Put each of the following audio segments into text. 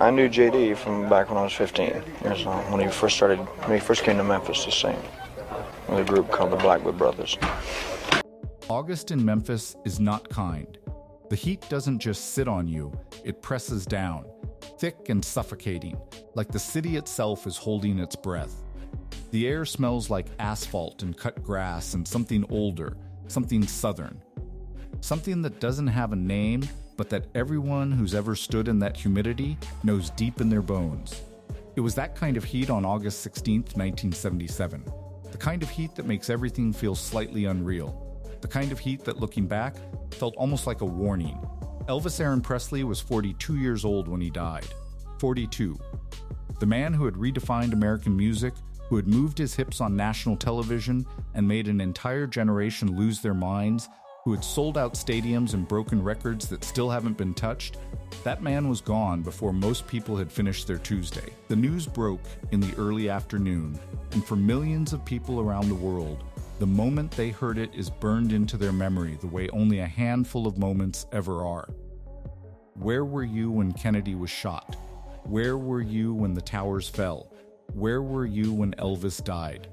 I knew JD from back when I was 15 years old, when he first came to Memphis to sing with a group called the Blackwood Brothers. August in Memphis is not kind. The heat doesn't just sit on you, it presses down, thick and suffocating, like the city itself is holding its breath. The air smells like asphalt and cut grass and something older, something southern. Something that doesn't have a name, but that everyone who's ever stood in that humidity knows deep in their bones. It was that kind of heat on August 16th, 1977. The kind of heat that makes everything feel slightly unreal. The kind of heat that, looking back, felt almost like a warning. Elvis Aaron Presley was 42 years old when he died. 42. The man who had redefined American music, who had moved his hips on national television and made an entire generation lose their minds, who had sold out stadiums and broken records that still haven't been touched, that man was gone before most people had finished their Tuesday. The news broke in the early afternoon, and for millions of people around the world, the moment they heard it is burned into their memory the way only a handful of moments ever are. Where were you when Kennedy was shot? Where were you when the towers fell? Where were you when Elvis died?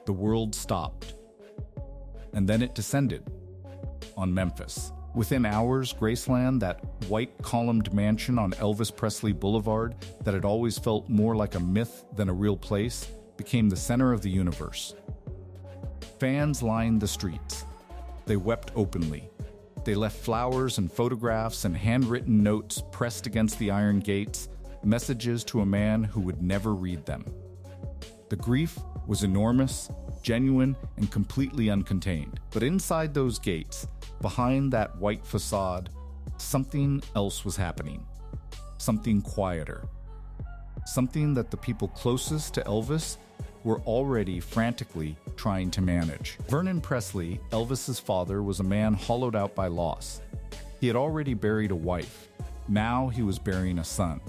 The world stopped. And then it descended on Memphis. Within hours, Graceland, that white columned mansion on Elvis Presley Boulevard that had always felt more like a myth than a real place, became the center of the universe. Fans lined the streets. They wept openly. They left flowers and photographs and handwritten notes pressed against the iron gates, messages to a man who would never read them. The grief was enormous, genuine, and completely uncontained. But inside those gates, behind that white facade, something else was happening. Something quieter. Something that the people closest to Elvis were already frantically trying to manage. Vernon Presley, Elvis's father, was a man hollowed out by loss. He had already buried a wife. Now he was burying a son.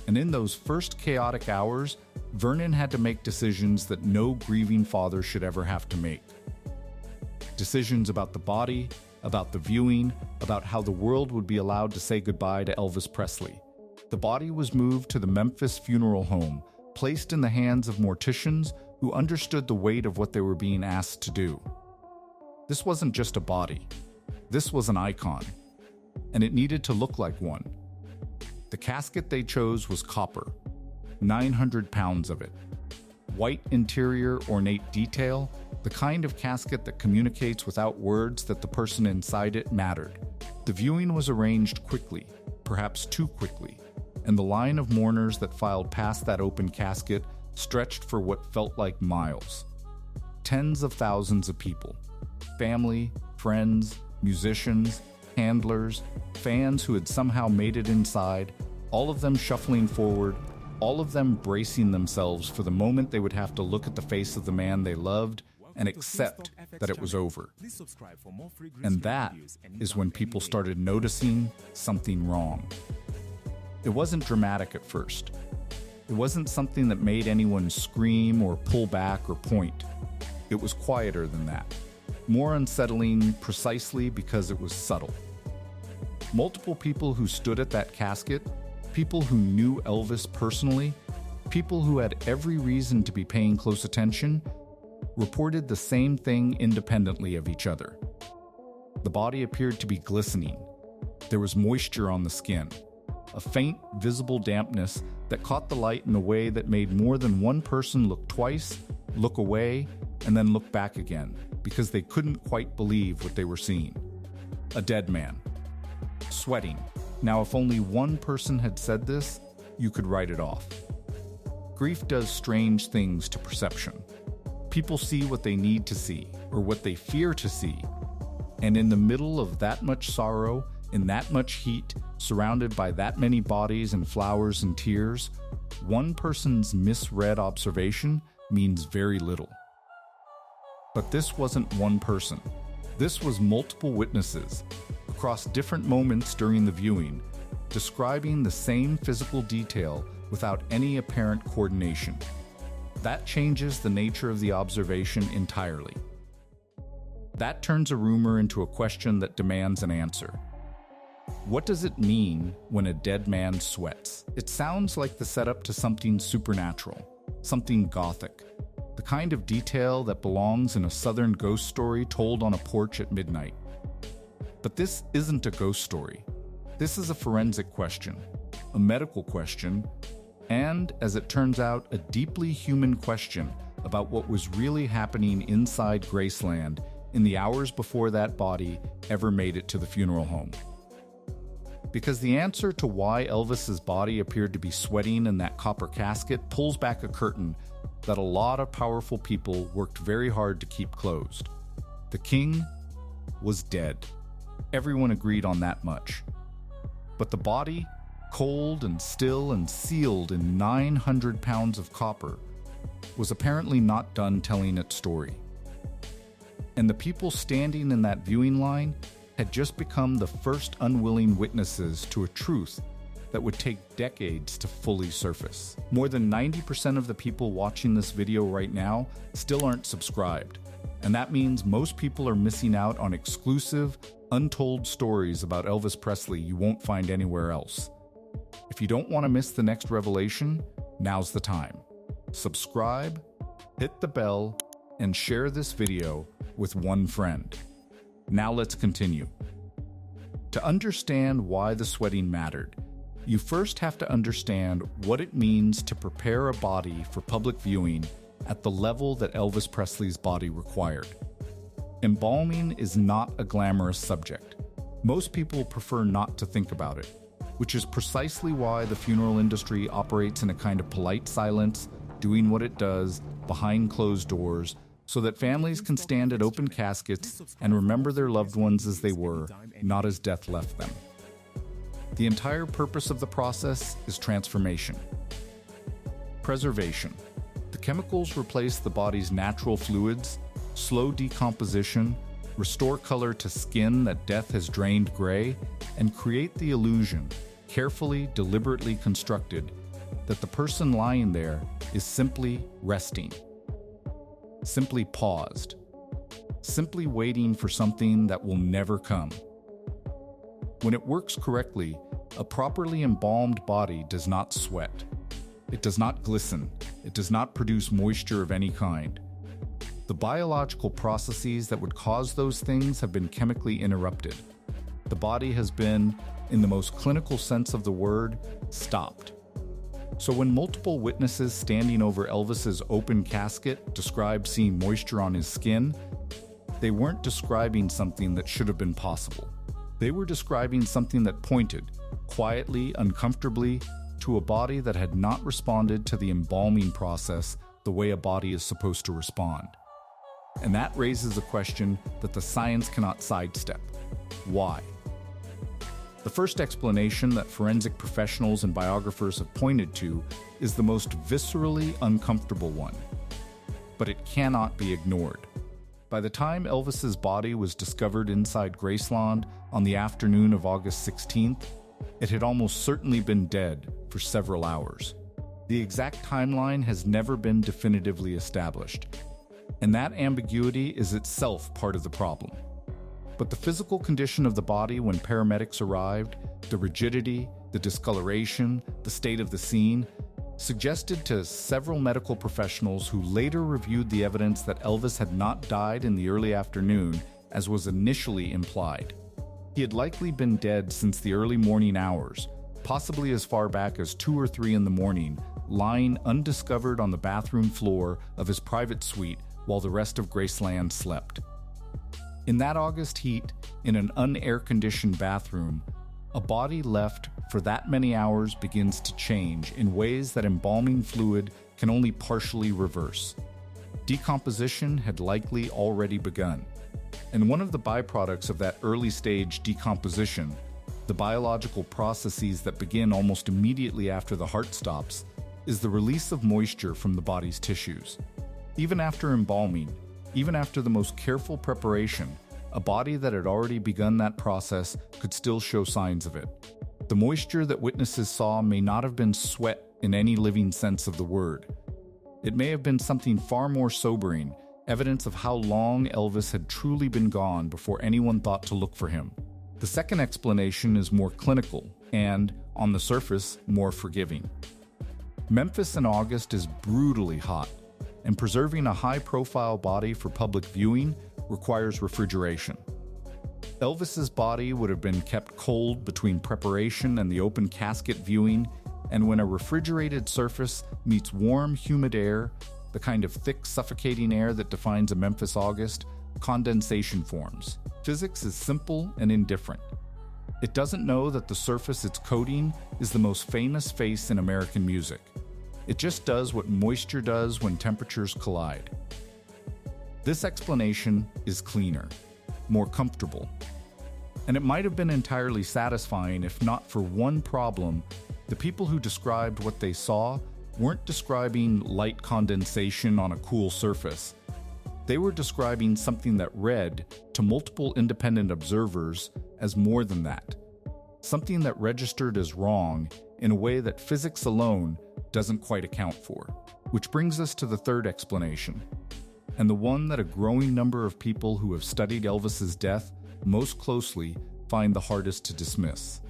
And in those first chaotic hours, Vernon had to make decisions that no grieving father should ever have to make. Decisions about the body, about the viewing, about how the world would be allowed to say goodbye to Elvis Presley. The body was moved to the Memphis funeral home, placed in the hands of morticians who understood the weight of what they were being asked to do. This wasn't just a body. This was an icon, and it needed to look like one. The casket they chose was copper, 900 pounds of it. White interior, ornate detail, the kind of casket that communicates without words that the person inside it mattered. The viewing was arranged quickly, perhaps too quickly, and the line of mourners that filed past that open casket stretched for what felt like miles. Tens of thousands of people, family, friends, musicians, handlers, fans who had somehow made it inside, all of them shuffling forward, all of them bracing themselves for the moment they would have to look at the face of the man they loved and accept that it was over. And that is when people started noticing something wrong. It wasn't dramatic at first. It wasn't something that made anyone scream or pull back or point. It was quieter than that. More unsettling precisely because it was subtle. Multiple people who stood at that casket, people who knew Elvis personally, people who had every reason to be paying close attention, reported the same thing independently of each other. The body appeared to be glistening. There was moisture on the skin, a faint, visible dampness that caught the light in a way that made more than one person look twice, look away, and then look back again, because they couldn't quite believe what they were seeing. A dead man. Sweating. Now, if only one person had said this, you could write it off. Grief does strange things to perception. People see what they need to see, or what they fear to see. And in the middle of that much sorrow, in that much heat, surrounded by that many bodies and flowers and tears, one person's misread observation means very little. But this wasn't one person. This was multiple witnesses, across different moments during the viewing, describing the same physical detail without any apparent coordination. That changes the nature of the observation entirely. That turns a rumor into a question that demands an answer. What does it mean when a dead man sweats? It sounds like the setup to something supernatural, something gothic, the kind of detail that belongs in a southern ghost story told on a porch at midnight. But this isn't a ghost story. This is a forensic question, a medical question, and, as it turns out, a deeply human question about what was really happening inside Graceland in the hours before that body ever made it to the funeral home. Because the answer to why Elvis's body appeared to be sweating in that copper casket pulls back a curtain that a lot of powerful people worked very hard to keep closed. The king was dead. Everyone agreed on that much. But the body, cold and still and sealed in 900 pounds of copper, was apparently not done telling its story. And the people standing in that viewing line had just become the first unwilling witnesses to a truth that would take decades to fully surface. More than 90% of the people watching this video right now still aren't subscribed, and that means most people are missing out on exclusive, untold stories about Elvis Presley you won't find anywhere else. If you don't want to miss the next revelation, now's the time. Subscribe, hit the bell, and share this video with one friend. Now let's continue. To understand why the sweating mattered, you first have to understand what it means to prepare a body for public viewing at the level that Elvis Presley's body required. Embalming is not a glamorous subject. Most people prefer not to think about it, which is precisely why the funeral industry operates in a kind of polite silence, doing what it does behind closed doors, so that families can stand at open caskets and remember their loved ones as they were, not as death left them. The entire purpose of the process is transformation. Preservation. The chemicals replace the body's natural fluids, slow decomposition, restore color to skin that death has drained gray, and create the illusion, carefully, deliberately constructed, that the person lying there is simply resting. Simply paused, simply waiting for something that will never come. When it works correctly, a properly embalmed body does not sweat. It does not glisten. It does not produce moisture of any kind. The biological processes that would cause those things have been chemically interrupted. The body has been, in the most clinical sense of the word, stopped. So when multiple witnesses standing over Elvis's open casket described seeing moisture on his skin, they weren't describing something that should have been possible. They were describing something that pointed, quietly, uncomfortably, to a body that had not responded to the embalming process the way a body is supposed to respond. And that raises a question that the science cannot sidestep. Why? The first explanation that forensic professionals and biographers have pointed to is the most viscerally uncomfortable one. But it cannot be ignored. By the time Elvis's body was discovered inside Graceland on the afternoon of August 16th, it had almost certainly been dead for several hours. The exact timeline has never been definitively established, and that ambiguity is itself part of the problem. But the physical condition of the body when paramedics arrived, the rigidity, the discoloration, the state of the scene, suggested to several medical professionals who later reviewed the evidence that Elvis had not died in the early afternoon, as was initially implied. He had likely been dead since the early morning hours, possibly as far back as 2 or 3 in the morning, lying undiscovered on the bathroom floor of his private suite while the rest of Graceland slept. In that August heat, in an unair-conditioned bathroom, a body left for that many hours begins to change in ways that embalming fluid can only partially reverse. Decomposition had likely already begun, and one of the byproducts of that early-stage decomposition, the biological processes that begin almost immediately after the heart stops, is the release of moisture from the body's tissues. Even after embalming, even after the most careful preparation, a body that had already begun that process could still show signs of it. The moisture that witnesses saw may not have been sweat in any living sense of the word. It may have been something far more sobering, evidence of how long Elvis had truly been gone before anyone thought to look for him. The second explanation is more clinical and, on the surface, more forgiving. Memphis in August is brutally hot, and preserving a high-profile body for public viewing requires refrigeration. Elvis's body would have been kept cold between preparation and the open casket viewing, and when a refrigerated surface meets warm, humid air, the kind of thick, suffocating air that defines a Memphis August, condensation forms. Physics is simple and indifferent. It doesn't know that the surface it's coating is the most famous face in American music. It just does what moisture does when temperatures collide. This explanation is cleaner, more comfortable. And it might have been entirely satisfying if not for one problem. The people who described what they saw weren't describing light condensation on a cool surface. They were describing something that read, to multiple independent observers, as more than that. Something that registered as wrong in a way that physics alone doesn't quite account for. Which brings us to the third explanation, and the one that a growing number of people who have studied Elvis's death most closely find the hardest to dismiss.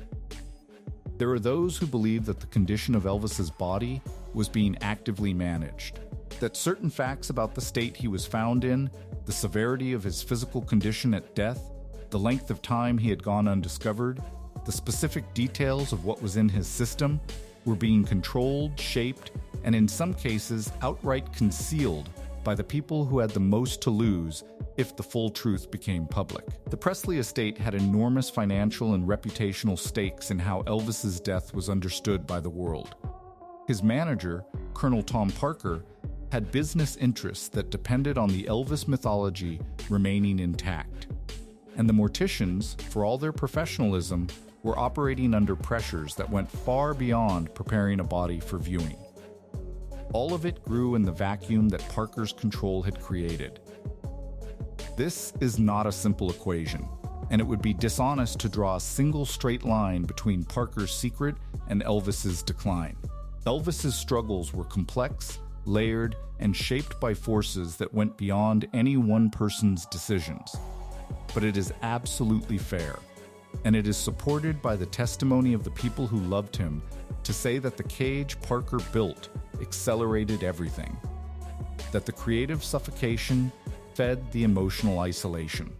There are those who believe that the condition of Elvis's body was being actively managed, that certain facts about the state he was found in, the severity of his physical condition at death, the length of time he had gone undiscovered, the specific details of what was in his system, were being controlled, shaped, and in some cases outright concealed by the people who had the most to lose if the full truth became public. The Presley estate had enormous financial and reputational stakes in how Elvis's death was understood by the world. His manager, Colonel Tom Parker, had business interests that depended on the Elvis mythology remaining intact. And the morticians, for all their professionalism, were operating under pressures that went far beyond preparing a body for viewing. All of it grew in the vacuum that Parker's control had created. This is not a simple equation, and it would be dishonest to draw a single straight line between Parker's secret and Elvis's decline. Elvis's struggles were complex, layered, and shaped by forces that went beyond any one person's decisions. But it is absolutely fair, and it is supported by the testimony of the people who loved him, to say that the cage Parker built accelerated everything, that the creative suffocation fed the emotional isolation,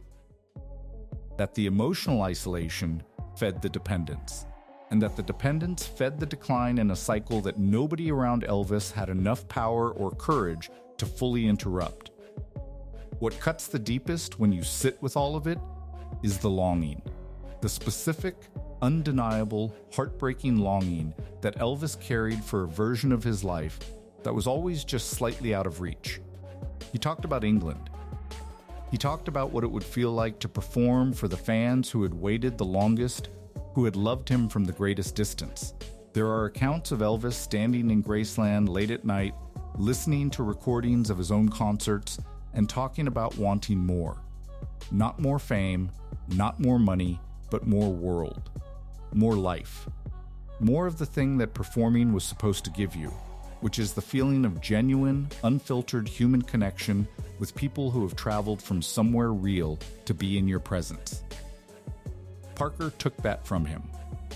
that the emotional isolation fed the dependence, and that the dependence fed the decline in a cycle that nobody around Elvis had enough power or courage to fully interrupt. What cuts the deepest when you sit with all of it is the longing, the specific, undeniable, heartbreaking longing that Elvis carried for a version of his life that was always just slightly out of reach. He talked about England. He talked about what it would feel like to perform for the fans who had waited the longest, who had loved him from the greatest distance. There are accounts of Elvis standing in Graceland late at night, listening to recordings of his own concerts, and talking about wanting more. Not more fame, not more money, but more world. More life. More of the thing that performing was supposed to give you, which is the feeling of genuine, unfiltered human connection with people who have traveled from somewhere real to be in your presence. Parker took that from him.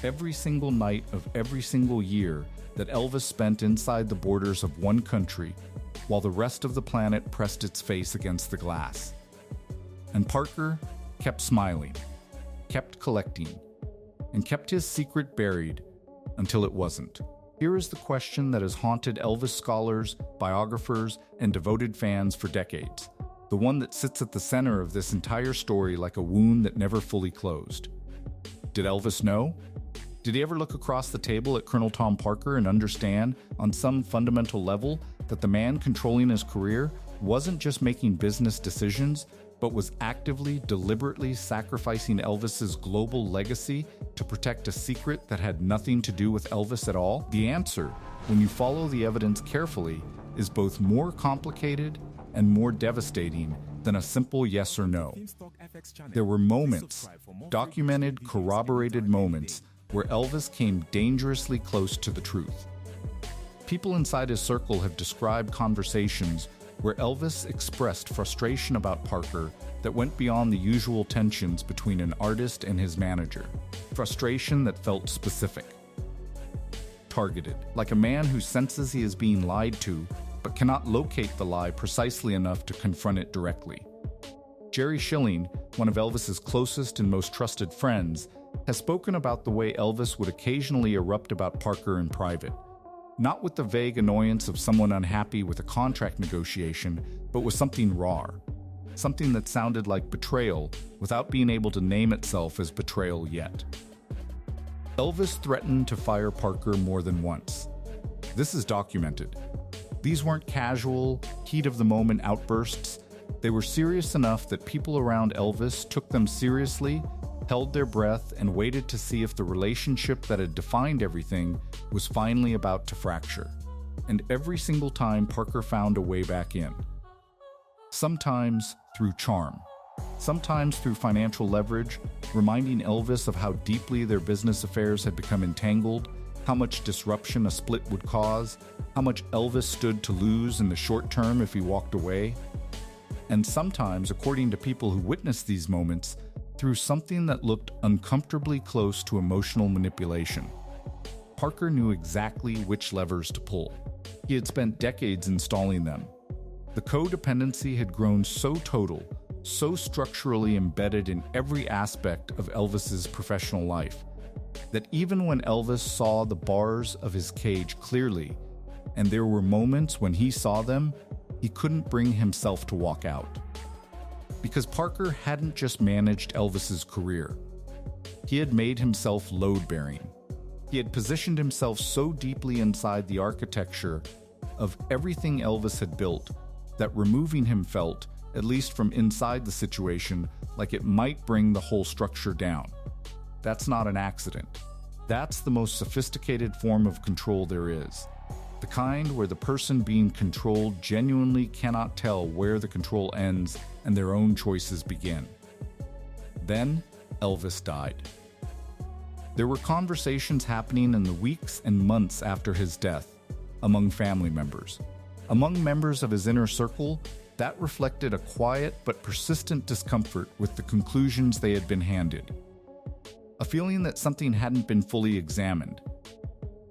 Every single night of every single year that Elvis spent inside the borders of one country, while the rest of the planet pressed its face against the glass. And Parker kept smiling, kept collecting, and kept his secret buried until it wasn't. Here is the question that has haunted Elvis scholars, biographers, and devoted fans for decades. The one that sits at the center of this entire story like a wound that never fully closed. Did Elvis know? Did he ever look across the table at Colonel Tom Parker and understand, on some fundamental level, that the man controlling his career wasn't just making business decisions, but was actively, deliberately sacrificing Elvis's global legacy to protect a secret that had nothing to do with Elvis at all? The answer, when you follow the evidence carefully, is both more complicated and more devastating than a simple yes or no. There were moments, documented, corroborated moments, where Elvis came dangerously close to the truth. People inside his circle have described conversations where Elvis expressed frustration about Parker that went beyond the usual tensions between an artist and his manager. Frustration that felt specific. Targeted, like a man who senses he is being lied to, but cannot locate the lie precisely enough to confront it directly. Jerry Schilling, one of Elvis's closest and most trusted friends, has spoken about the way Elvis would occasionally erupt about Parker in private. Not with the vague annoyance of someone unhappy with a contract negotiation, but with something raw. Something that sounded like betrayal without being able to name itself as betrayal yet. Elvis threatened to fire Parker more than once. This is documented. These weren't casual, heat-of-the-moment outbursts. They were serious enough that people around Elvis took them seriously, held their breath, and waited to see if the relationship that had defined everything was finally about to fracture. And every single time, Parker found a way back in. Sometimes through charm. Sometimes through financial leverage, reminding Elvis of how deeply their business affairs had become entangled, how much disruption a split would cause, how much Elvis stood to lose in the short term if he walked away. And sometimes, according to people who witnessed these moments, through something that looked uncomfortably close to emotional manipulation. Parker knew exactly which levers to pull. He had spent decades installing them. The codependency had grown so total, so structurally embedded in every aspect of Elvis's professional life, that even when Elvis saw the bars of his cage clearly, and there were moments when he saw them, he couldn't bring himself to walk out. Because Parker hadn't just managed Elvis's career. He had made himself load-bearing. He had positioned himself so deeply inside the architecture of everything Elvis had built that removing him felt, at least from inside the situation, like it might bring the whole structure down. That's not an accident. That's the most sophisticated form of control there is. The kind where the person being controlled genuinely cannot tell where the control ends and their own choices begin. Then, Elvis died. There were conversations happening in the weeks and months after his death, among family members. Among members of his inner circle, that reflected a quiet but persistent discomfort with the conclusions they had been handed. A feeling that something hadn't been fully examined.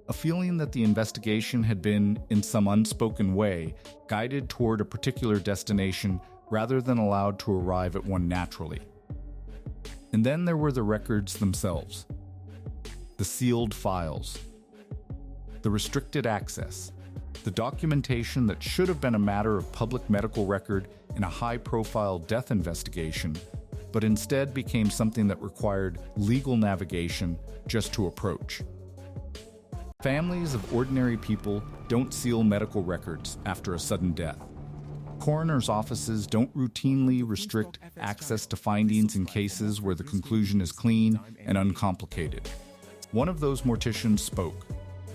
A feeling that the investigation had been, in some unspoken way, guided toward a particular destination rather than allowed to arrive at one naturally. And then there were the records themselves. The sealed files. The restricted access. The documentation that should have been a matter of public medical record in a high-profile death investigation, but instead became something that required legal navigation just to approach. Families of ordinary people don't seal medical records after a sudden death. Coroners' offices don't routinely restrict access to findings in cases where the conclusion is clean and uncomplicated. One of those morticians spoke.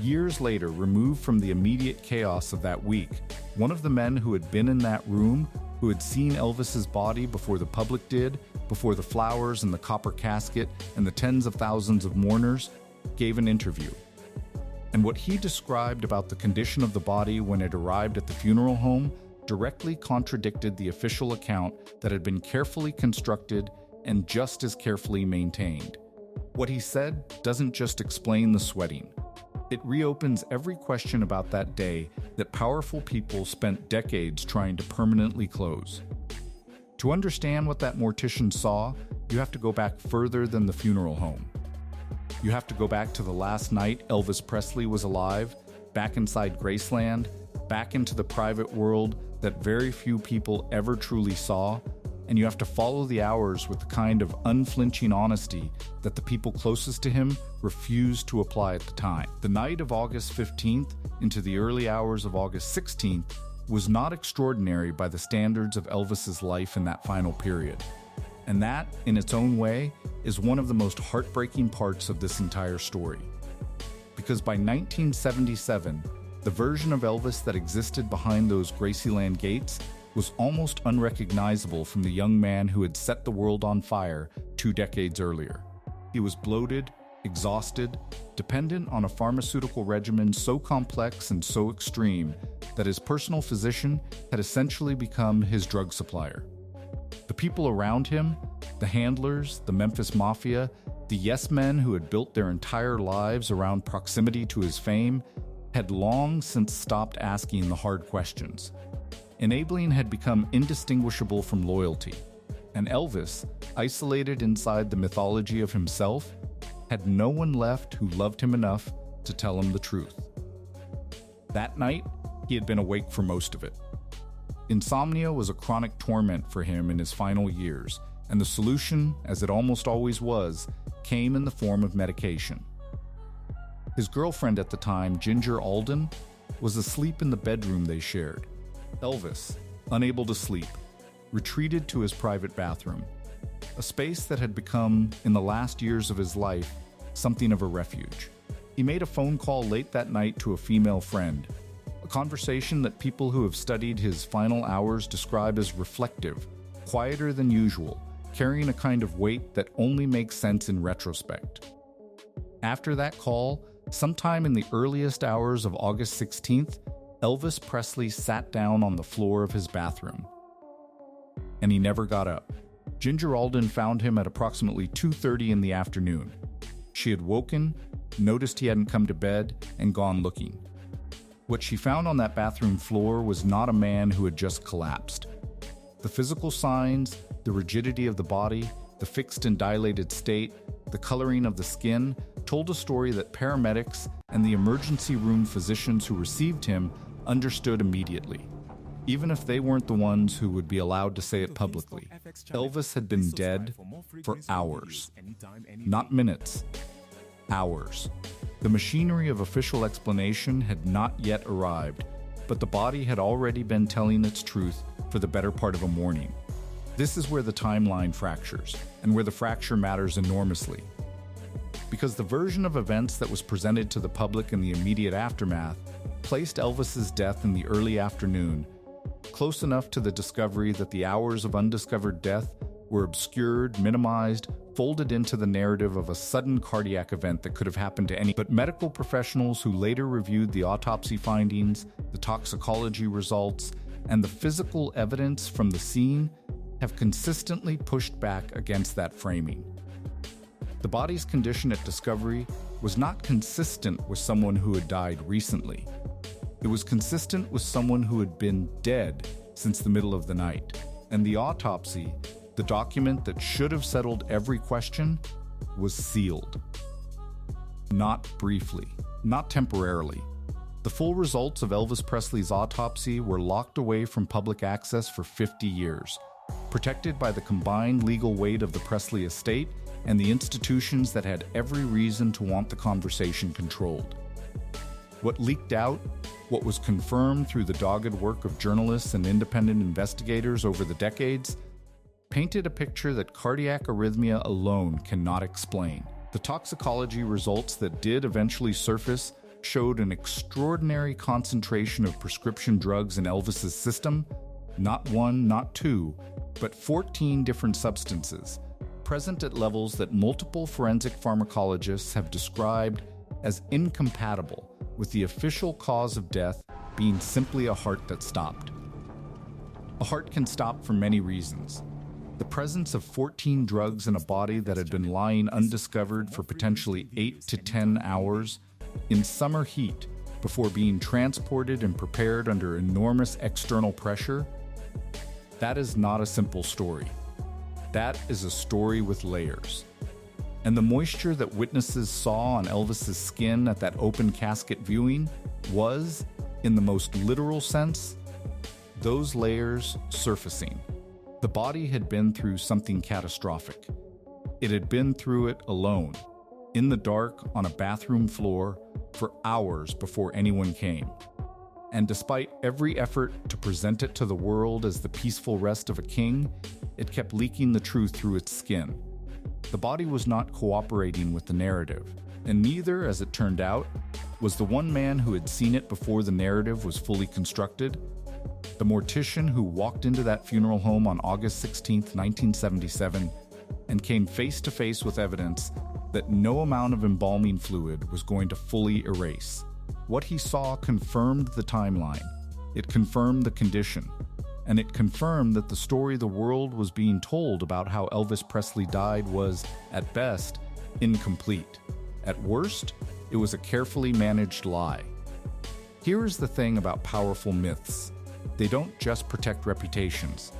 Years later, removed from the immediate chaos of that week, one of the men who had been in that room, who had seen Elvis's body before the public did, before the flowers and the copper casket and the tens of thousands of mourners, gave an interview. And what he described about the condition of the body when it arrived at the funeral home directly contradicted the official account that had been carefully constructed and just as carefully maintained. What he said doesn't just explain the sweating. It reopens every question about that day that powerful people spent decades trying to permanently close. To understand what that mortician saw, you have to go back further than the funeral home. You have to go back to the last night Elvis Presley was alive, back inside Graceland, back into the private world that very few people ever truly saw, and you have to follow the hours with the kind of unflinching honesty that the people closest to him refused to apply at the time. The night of August 15th into the early hours of August 16th was not extraordinary by the standards of Elvis's life in that final period. And that, in its own way, is one of the most heartbreaking parts of this entire story. Because by 1977, the version of Elvis that existed behind those Graceland gates was almost unrecognizable from the young man who had set the world on fire 2 decades earlier. He was bloated, exhausted, dependent on a pharmaceutical regimen so complex and so extreme that his personal physician had essentially become his drug supplier. The people around him, the handlers, the Memphis Mafia, the yes men who had built their entire lives around proximity to his fame, had long since stopped asking the hard questions. Enabling had become indistinguishable from loyalty, and Elvis, isolated inside the mythology of himself, had no one left who loved him enough to tell him the truth. That night, he had been awake for most of it. Insomnia was a chronic torment for him in his final years, and the solution, as it almost always was, came in the form of medication. His girlfriend at the time, Ginger Alden, was asleep in the bedroom they shared. Elvis, unable to sleep, retreated to his private bathroom, a space that had become, in the last years of his life, something of a refuge. He made a phone call late that night to a female friend, a conversation that people who have studied his final hours describe as reflective, quieter than usual, carrying a kind of weight that only makes sense in retrospect. After that call, sometime in the earliest hours of August 16th, Elvis Presley sat down on the floor of his bathroom. And he never got up. Ginger Alden found him at approximately 2:30 in the afternoon. She had woken, noticed he hadn't come to bed, and gone looking. What she found on that bathroom floor was not a man who had just collapsed. The physical signs, the rigidity of the body, the fixed and dilated state, the coloring of the skin, told a story that paramedics and the emergency room physicians who received him understood immediately, even if they weren't the ones who would be allowed to say it publicly. Elvis had been dead for hours, not minutes, hours. The machinery of official explanation had not yet arrived, but the body had already been telling its truth for the better part of a morning. This is where the timeline fractures, and where the fracture matters enormously. Because the version of events that was presented to the public in the immediate aftermath placed Elvis's death in the early afternoon, close enough to the discovery that the hours of undiscovered death were obscured, minimized, folded into the narrative of a sudden cardiac event that could have happened to any. But medical professionals who later reviewed the autopsy findings, the toxicology results, and the physical evidence from the scene have consistently pushed back against that framing. The body's condition at discovery was not consistent with someone who had died recently. It was consistent with someone who had been dead since the middle of the night. And the autopsy, the document that should have settled every question, was sealed. Not briefly, not temporarily. The full results of Elvis Presley's autopsy were locked away from public access for 50 years, protected by the combined legal weight of the Presley estate and the institutions that had every reason to want the conversation controlled. What leaked out, what was confirmed through the dogged work of journalists and independent investigators over the decades, painted a picture that cardiac arrhythmia alone cannot explain. The toxicology results that did eventually surface showed an extraordinary concentration of prescription drugs in Elvis's system, not one, not two, but 14 different substances, present at levels that multiple forensic pharmacologists have described as incompatible with the official cause of death being simply a heart that stopped. A heart can stop for many reasons. The presence of 14 drugs in a body that had been lying undiscovered for potentially 8 to 10 hours in summer heat before being transported and prepared under enormous external pressure, that is not a simple story. That is a story with layers. And the moisture that witnesses saw on Elvis's skin at that open casket viewing was, in the most literal sense, those layers surfacing. The body had been through something catastrophic. It had been through it alone, in the dark on a bathroom floor, for hours before anyone came. And despite every effort to present it to the world as the peaceful rest of a king, it kept leaking the truth through its skin. The body was not cooperating with the narrative, and neither, as it turned out, was the one man who had seen it before the narrative was fully constructed. The mortician who walked into that funeral home on August 16, 1977, and came face to face with evidence that no amount of embalming fluid was going to fully erase. What he saw confirmed the timeline. It confirmed the condition. And it confirmed that the story the world was being told about how Elvis Presley died was, at best, incomplete. At worst, it was a carefully managed lie. Here is the thing about powerful myths. They don't just protect reputations.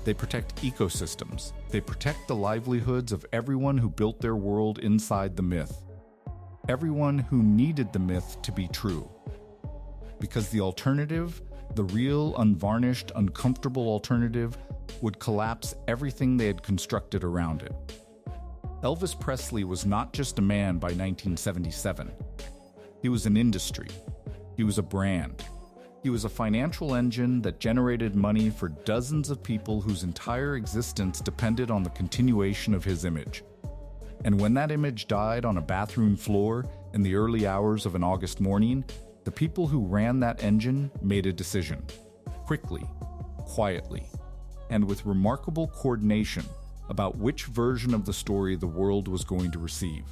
They protect ecosystems. They protect the livelihoods of everyone who built their world inside the myth. Everyone who needed the myth to be true. Because the alternative, the real, unvarnished, uncomfortable alternative, would collapse everything they had constructed around it. Elvis Presley was not just a man by 1977. He was an industry. He was a brand. He was a financial engine that generated money for dozens of people whose entire existence depended on the continuation of his image. And when that image died on a bathroom floor in the early hours of an August morning, the people who ran that engine made a decision. Quickly, quietly, and with remarkable coordination about which version of the story the world was going to receive.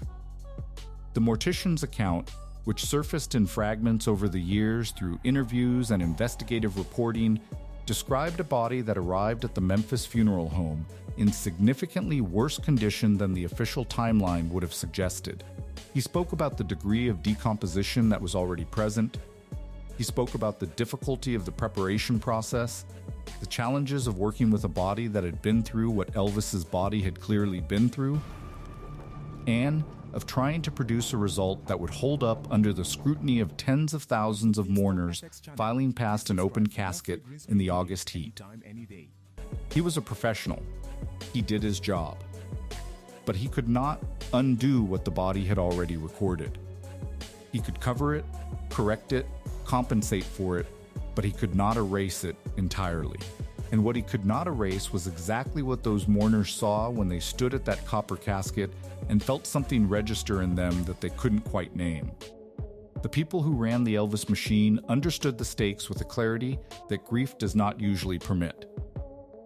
The mortician's account, which surfaced in fragments over the years through interviews and investigative reporting, described a body that arrived at the Memphis funeral home in significantly worse condition than the official timeline would have suggested. He spoke about the degree of decomposition that was already present. He spoke about the difficulty of the preparation process, the challenges of working with a body that had been through what Elvis's body had clearly been through, and of trying to produce a result that would hold up under the scrutiny of tens of thousands of mourners filing past an open casket in the August heat. He was a professional. He did his job. But he could not undo what the body had already recorded. He could cover it, correct it, compensate for it, but he could not erase it entirely. And what he could not erase was exactly what those mourners saw when they stood at that copper casket and felt something register in them that they couldn't quite name. The people who ran the Elvis machine understood the stakes with a clarity that grief does not usually permit.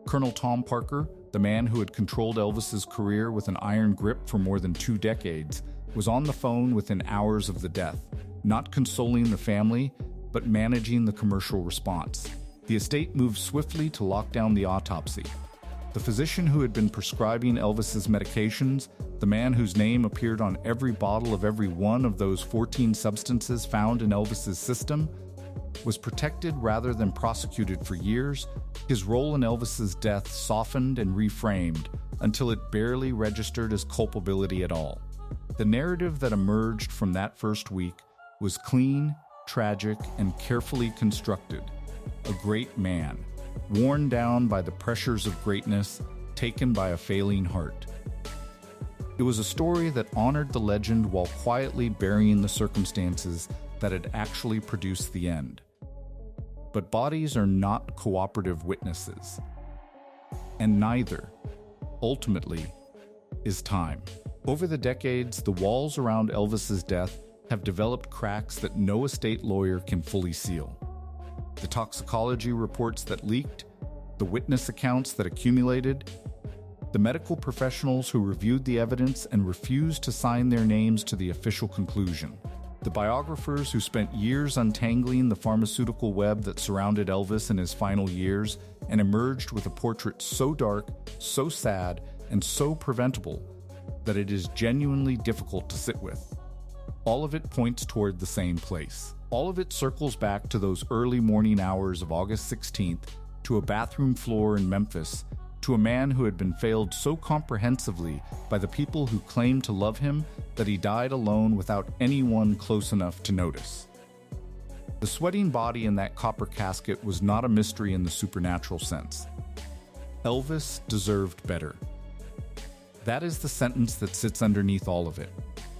Colonel Tom Parker, the man who had controlled Elvis's career with an iron grip for more than 2 decades, was on the phone within hours of the death, not consoling the family, but managing the commercial response. The estate moved swiftly to lock down the autopsy. The physician who had been prescribing Elvis's medications, the man whose name appeared on every bottle of every one of those 14 substances found in Elvis's system, was protected rather than prosecuted for years. His role in Elvis's death softened and reframed until it barely registered as culpability at all. The narrative that emerged from that first week was clean, tragic, and carefully constructed. A great man, worn down by the pressures of greatness, taken by a failing heart. It was a story that honored the legend while quietly burying the circumstances that had actually produced the end. But bodies are not cooperative witnesses. And neither, ultimately, is time. Over the decades, the walls around Elvis's death have developed cracks that no estate lawyer can fully seal. The toxicology reports that leaked, the witness accounts that accumulated, the medical professionals who reviewed the evidence and refused to sign their names to the official conclusion, the biographers who spent years untangling the pharmaceutical web that surrounded Elvis in his final years and emerged with a portrait so dark, so sad, and so preventable that it is genuinely difficult to sit with. All of it points toward the same place. All of it circles back to those early morning hours of August 16th, to a bathroom floor in Memphis, to a man who had been failed so comprehensively by the people who claimed to love him that he died alone without anyone close enough to notice. The sweating body in that copper casket was not a mystery in the supernatural sense. Elvis deserved better. That is the sentence that sits underneath all of it,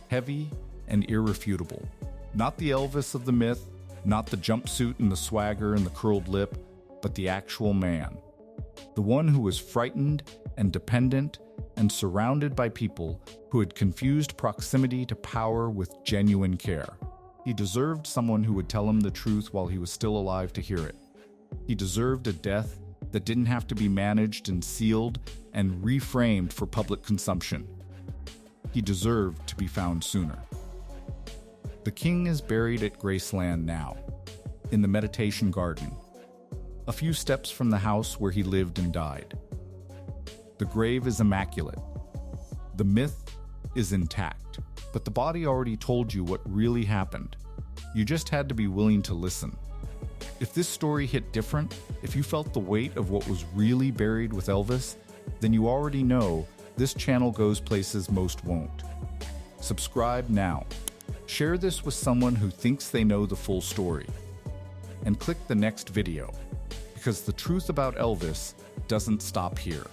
heavy and irrefutable. Not the Elvis of the myth, not the jumpsuit and the swagger and the curled lip, but the actual man. The one who was frightened and dependent and surrounded by people who had confused proximity to power with genuine care. He deserved someone who would tell him the truth while he was still alive to hear it. He deserved a death that didn't have to be managed and sealed and reframed for public consumption. He deserved to be found sooner. The king is buried at Graceland now, in the meditation garden, a few steps from the house where he lived and died. The grave is immaculate. The myth is intact, but the body already told you what really happened. You just had to be willing to listen. If this story hit different, if you felt the weight of what was really buried with Elvis, then you already know this channel goes places most won't. Subscribe now. Share this with someone who thinks they know the full story. And click the next video, because the truth about Elvis doesn't stop here.